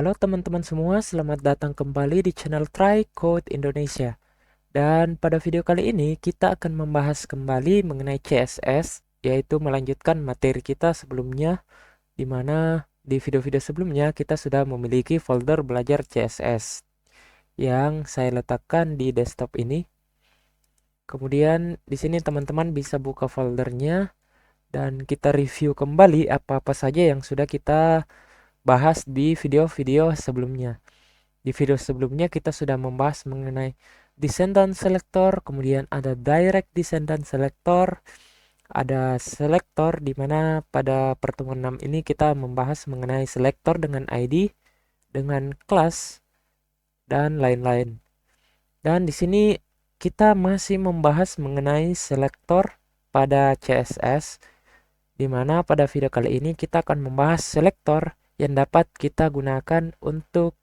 Halo teman-teman semua, selamat datang kembali di channel Try Code Indonesia. Dan pada video kali ini kita akan membahas kembali mengenai CSS, yaitu melanjutkan materi kita sebelumnya, di mana di video-video sebelumnya kita sudah memiliki folder belajar CSS yang saya letakkan di desktop ini. Kemudian di sini teman-teman bisa buka foldernya dan kita review kembali apa-apa saja yang sudah kita bahas di video-video sebelumnya. Di video sebelumnya kita sudah membahas mengenai descendant selector, kemudian ada direct descendant selector, ada selector di mana pada pertemuan 6 ini kita membahas mengenai selector dengan ID, dengan kelas, dan lain-lain. Dan di sini kita masih membahas mengenai selector pada CSS, di mana pada video kali ini kita akan membahas selector yang dapat kita gunakan untuk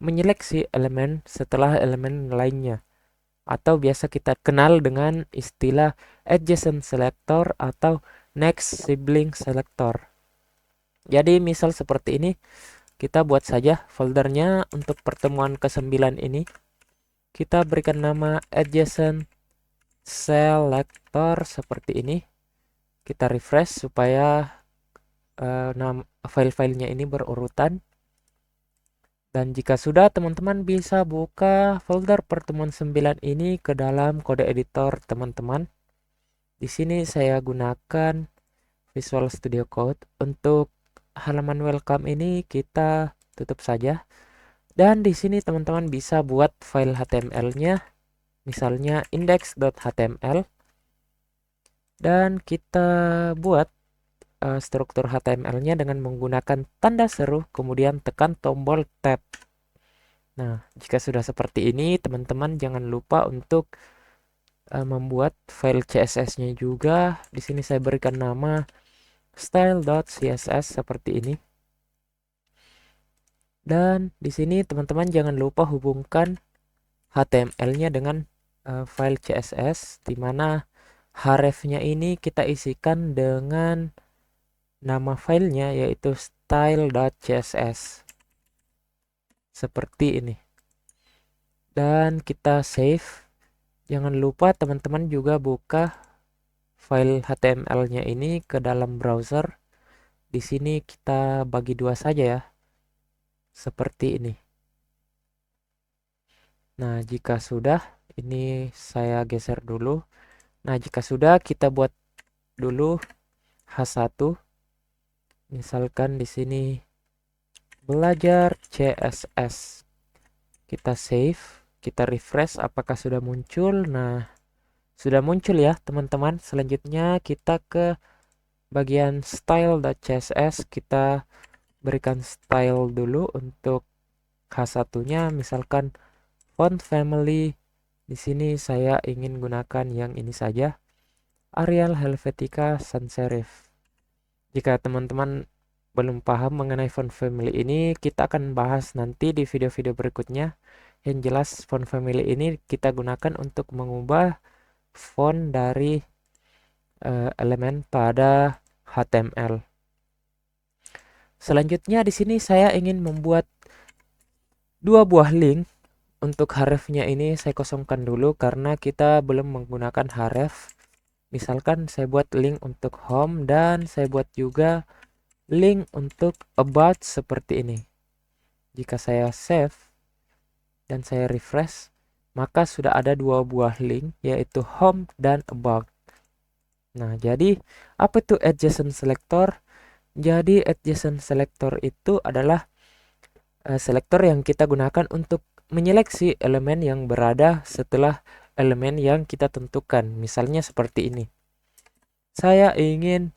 menyeleksi elemen setelah elemen lainnya, atau biasa kita kenal dengan istilah adjacent selector atau next sibling selector. Jadi misal seperti ini, kita buat saja foldernya untuk pertemuan ke-9 ini. Kita berikan nama adjacent selector seperti ini. Kita refresh supaya file-filenya ini berurutan. Dan jika sudah, teman-teman bisa buka folder pertemuan 9 ini ke dalam kode editor teman-teman. Di sini saya gunakan Visual Studio Code. Untuk halaman welcome ini kita tutup saja. Dan di sini teman-teman bisa buat file HTML-nya, misalnya index.html. Dan kita buat struktur HTML-nya dengan menggunakan tanda seru, kemudian tekan tombol tab. Nah, jika sudah seperti ini, teman-teman jangan lupa untuk membuat file CSS-nya juga. Di sini saya berikan nama style.css seperti ini. Dan di sini teman-teman jangan lupa hubungkan HTML-nya dengan file CSS, di mana href-nya ini kita isikan dengan nama filenya yaitu style.css seperti ini. Dan kita save. Jangan lupa teman-teman juga buka file HTML-nya ini ke dalam browser. Di sini kita bagi dua saja ya, seperti ini. Nah, jika sudah, ini saya geser dulu. Nah, jika sudah, kita buat dulu H1. Misalkan di sini belajar CSS. Kita save, kita refresh apakah sudah muncul. Nah, sudah muncul ya teman-teman. Selanjutnya kita ke bagian style.css. Kita berikan style dulu untuk H1-nya, misalkan font family. Di sini saya ingin gunakan yang ini saja, Arial Helvetica Sans serif. Jika teman-teman belum paham mengenai font family ini, kita akan bahas nanti di video-video berikutnya. Yang jelas font family ini kita gunakan untuk mengubah font dari elemen pada HTML. Selanjutnya di sini saya ingin membuat dua buah link. Untuk href-nya ini saya kosongkan dulu karena kita belum menggunakan href. Misalkan saya buat link untuk home dan saya buat juga link untuk about seperti ini. Jika saya save dan saya refresh, maka sudah ada dua buah link yaitu home dan about. Nah, jadi apa itu adjacent selector? Jadi adjacent selector itu adalah selektor yang kita gunakan untuk menyeleksi elemen yang berada setelah elemen yang kita tentukan. Misalnya seperti ini. Saya ingin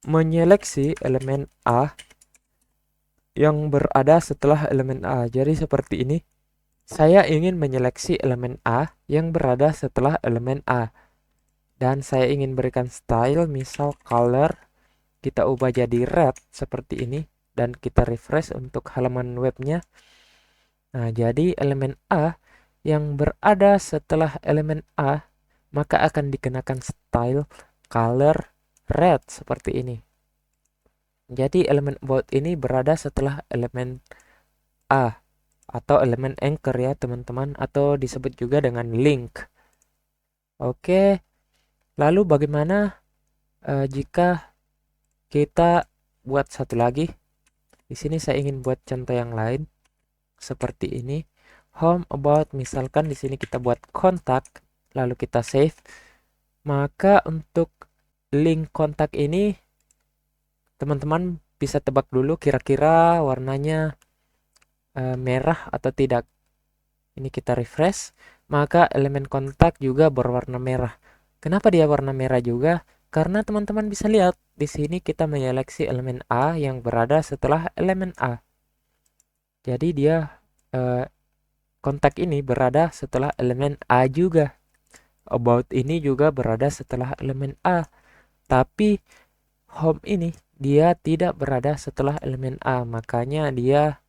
menyeleksi elemen A yang berada setelah elemen A. Jadi seperti ini. Saya ingin menyeleksi elemen A yang berada setelah elemen A. Dan saya ingin berikan style, misal color. Kita ubah jadi red seperti ini. Dan kita refresh untuk halaman webnya. Nah, jadi elemen A yang berada setelah elemen A, maka akan dikenakan style color red seperti ini. Jadi elemen about ini berada setelah elemen A atau elemen anchor ya teman-teman, atau disebut juga dengan link. Oke, lalu bagaimana jika kita buat satu lagi? Di sini saya ingin buat contoh yang lain seperti ini. Home, about, misalkan di sini kita buat kontak, lalu kita save. Maka untuk link kontak ini teman-teman bisa tebak dulu kira-kira warnanya merah atau tidak. Ini kita refresh, maka elemen kontak juga berwarna merah. Kenapa dia warna merah juga? Karena teman-teman bisa lihat di sini kita menyeleksi elemen A yang berada setelah elemen A. Jadi dia kontak ini berada setelah elemen A juga. About ini juga berada setelah elemen A. Tapi home ini dia tidak berada setelah elemen A, makanya dia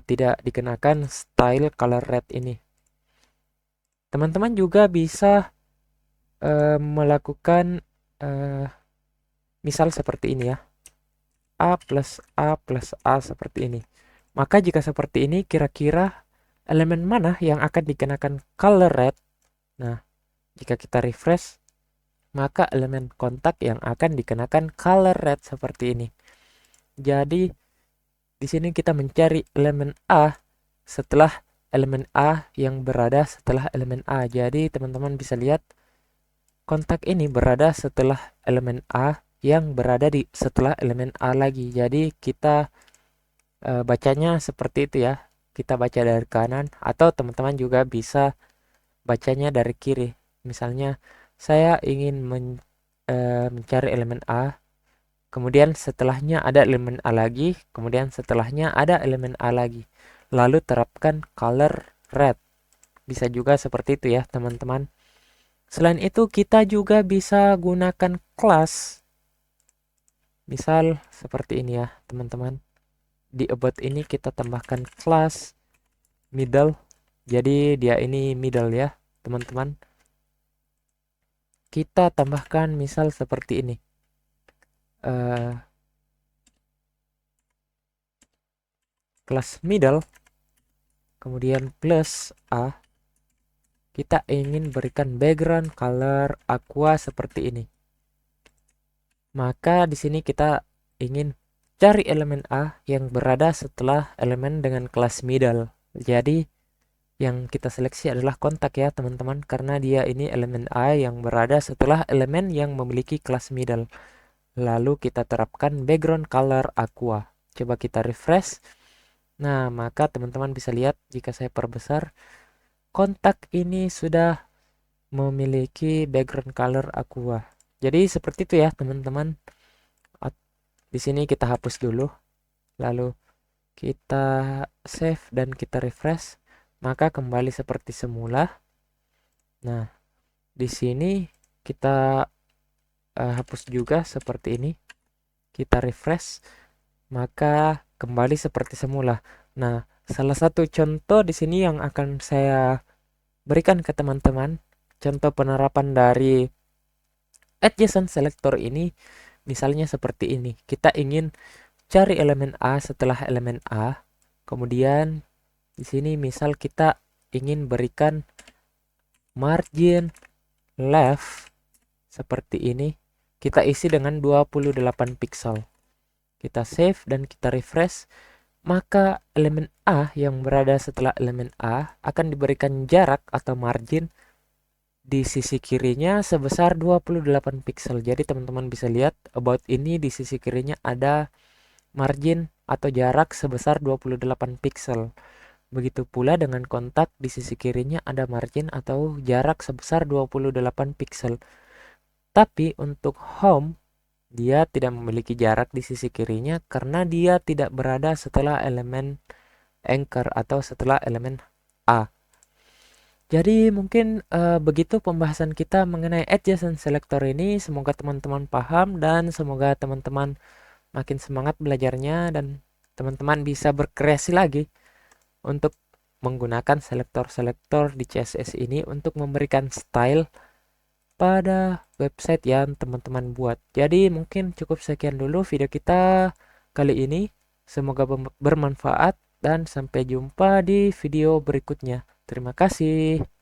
tidak dikenakan style color red ini. Teman-teman juga bisa melakukan misal seperti ini ya, A plus A plus A seperti ini. Maka jika seperti ini, kira-kira elemen mana yang akan dikenakan color red? Nah, jika kita refresh, maka elemen kontak yang akan dikenakan color red seperti ini. Jadi di sini kita mencari elemen A setelah elemen A yang berada setelah elemen A. Jadi teman-teman bisa lihat kontak ini berada setelah elemen A yang berada di setelah elemen A lagi. Jadi kita bacanya seperti itu ya. Kita baca dari kanan atau teman-teman juga bisa bacanya dari kiri. Misalnya saya ingin mencari elemen A, kemudian setelahnya ada elemen A lagi, kemudian setelahnya ada elemen A lagi. Lalu terapkan color red. Bisa juga seperti itu ya teman-teman. Selain itu kita juga bisa gunakan kelas. Misal seperti ini ya teman-teman. Di about ini kita tambahkan kelas middle. Jadi dia ini middle ya teman-teman. Kita tambahkan misal seperti ini. Kelas middle. Kemudian plus A. Kita ingin berikan background color aqua seperti ini. Maka di sini kita ingin cari elemen A yang berada setelah elemen dengan kelas middle. Jadi yang kita seleksi adalah kontak ya teman-teman, karena dia ini elemen A yang berada setelah elemen yang memiliki kelas middle. Lalu kita terapkan background color aqua. Coba kita refresh. Nah, maka teman-teman bisa lihat jika saya perbesar, kontak ini sudah memiliki background color aqua. Jadi seperti itu ya teman-teman. Di sini kita hapus dulu, lalu kita save dan kita refresh, maka kembali seperti semula. Nah, di sini kita hapus juga seperti ini. Kita refresh, maka kembali seperti semula. Nah, salah satu contoh di sini yang akan saya berikan ke teman-teman, contoh penerapan dari adjacent selector ini, misalnya seperti ini. Kita ingin cari elemen A setelah elemen A. Kemudian di sini misal kita ingin berikan margin left seperti ini. Kita isi dengan 28 pixel. Kita save dan kita refresh. Maka elemen A yang berada setelah elemen A akan diberikan jarak atau margin di sisi kirinya sebesar 28 pixel. Jadi teman-teman bisa lihat about ini di sisi kirinya ada margin atau jarak sebesar 28 pixel. Begitu pula dengan kontak di sisi kirinya ada margin atau jarak sebesar 28 pixel. Tapi untuk home dia tidak memiliki jarak di sisi kirinya karena dia tidak berada setelah elemen anchor atau setelah elemen A. Jadi mungkin begitu pembahasan kita mengenai adjacent selector ini. Semoga teman-teman paham dan semoga teman-teman makin semangat belajarnya dan teman-teman bisa berkreasi lagi untuk menggunakan selektor-selektor di CSS ini untuk memberikan style pada website yang teman-teman buat. Jadi mungkin cukup sekian dulu video kita kali ini. Semoga bermanfaat dan sampai jumpa di video berikutnya. Terima kasih.